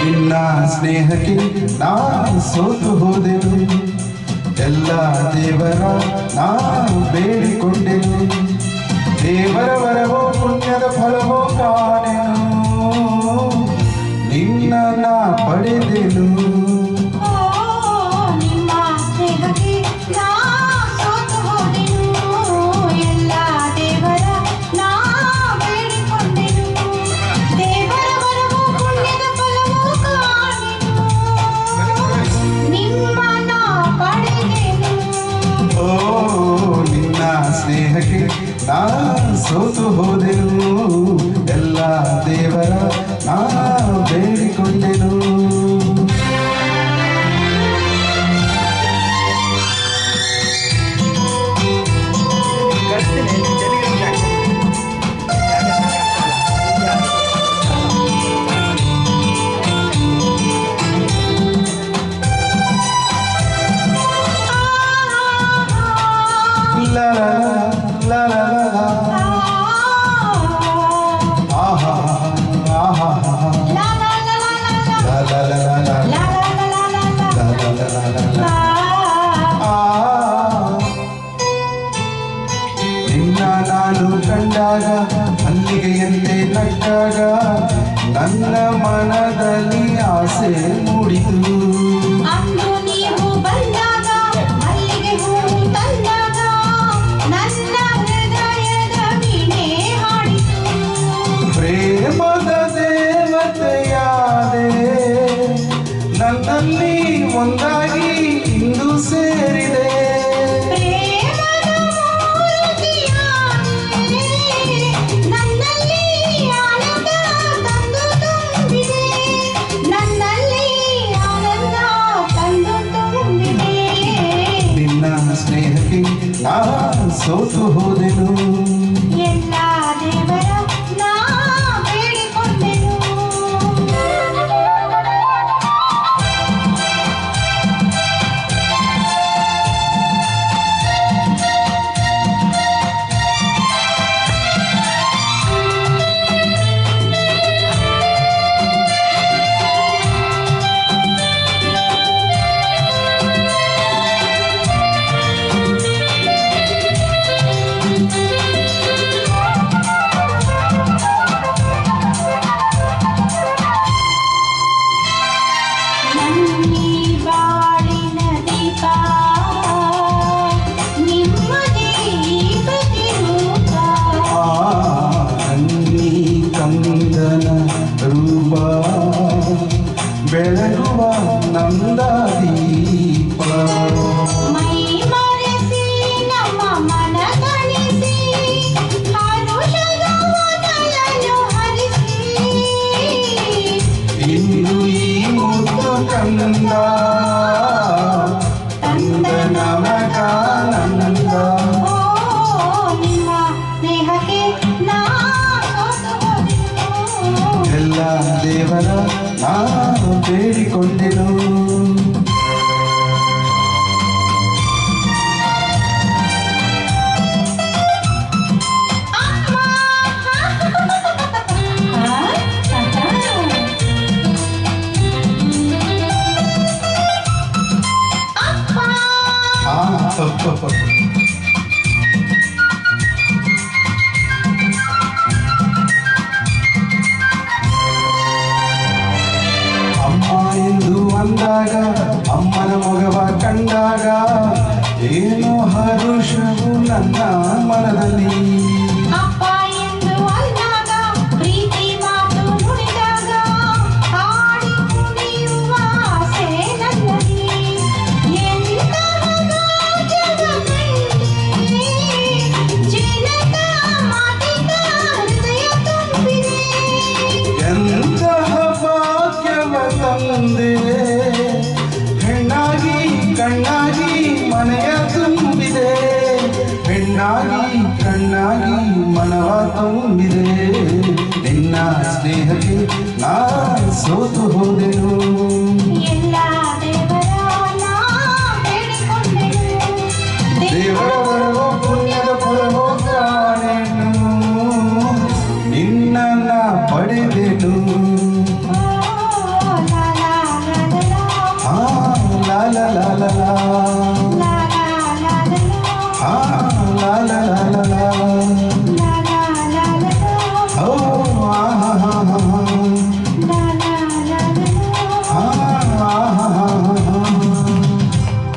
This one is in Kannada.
ನಿನ್ನ ಸ್ನೇಹಕ್ಕೆ ನಾ ಸೋತು ಹೋದೆನು, ಎಲ್ಲ ದೇವರ ನಾ ಬೇಡಿಕೊಂಡೆನು, ದೇವರ ವರವೋ ಪುಣ್ಯದ ಫಲವೋ ಕಾಣೆನು, ನಿನ್ನ ನಾ ಪಡೆದೆನು. ಸ್ನೇಹಕ್ಕೆ ನಾ ಸೋತು ಹೋದೆನು, ಎಲ್ಲ ದೇವರ ನಾ ಬೇಡಿಕೊಂಡೆನು. ನಿನ್ನ ನಾನು ಕಂಡಾಗ ಮಲ್ಲಿಗೆಯಂತೆ ನಟ್ಟಾಗ ನನ್ನ ಮನದಲ್ಲಿ ಆಸೆ ಮೂಡಿತು. ಪ್ರೇಮದ ದೇವತೆಯಾದೆ ನನ್ನಲ್ಲಿ ಒಂದಾಗಿ ಇಂದು ಸೇರಿದೆ. ನಿನ್ನ ಸ್ನೇಹಕ್ಕೆ ನಾ ಸೋತು ಹೋದೆನು, ಎಲ್ಲ ದೇವರ ನಾ ಬೇಡಿಕೊಂಡೆನು. ರೂಪ ಬೆಳಗುವ ನಂದ ದೀಪ, ಮೈ ಮರೆಸಿ ನಮ್ಮ ಮನ ತಣಿಸಿ ಹರುಷದ ಮೊದಲನ್ನು ಹರಿಸಿ, ಇಂದು ಈ ಮುತ್ತು ಕಂದ ತಂದ ನಮಗಾನಂದ. ನಿಮ್ಮ ಸ್ನೇಹಕ್ಕೆ ನಾ ಎಲ್ಲ ದೇವರ ನಾನು ಬೇಡಿಕೊಂಡೆನು. ಅಮ್ಮ ಎಂದು ಅಂದಾಗ, ಅಮ್ಮನ ಮೊಗವ ಕಂಡಾಗ ಏನೋ ಹರುಷವು ನನ್ನ ಮನದಲ್ಲಿ. ಅಪ್ಪ ಎಂದು ಅಂದಾಗ, ಪ್ರೀತಿ ಮಾತು ನುಡಿದಾಗ ಹಾಡಿ ಕುಣಿಯುವ ಆಸೆ ನನ್ನಲ್ಲಿ. ಎಂತಹ ಭಾಗ್ಯದ ಕಂಡೆ, ಜನತ ಮಾತಿನ ಹೃದಯ ತುಂಬಿದೆ. ಎಂತಹ ಭಾಗ್ಯವ ತಂದೆ, ಹೆಣ್ಣಾಗಿ ಕಣ್ಣಾಗಿ ಮನೆಯ ತುಂಬಿದೆ, ಹೆಣ್ಣಾಗಿ ಕಣ್ಣಾಗಿ ಮನವ ತುಂಬಿದೆ. ನಿನ್ನ ಸ್ನೇಹಕ್ಕೆ ನಾ ಸೋತು ಹೋದೆನು, ಎಲ್ಲ ದೇವರ ನಾ ಬೇಡಿಕೊಂಡೆನು. ನಿನ್ನ ಪಡೆದೆನು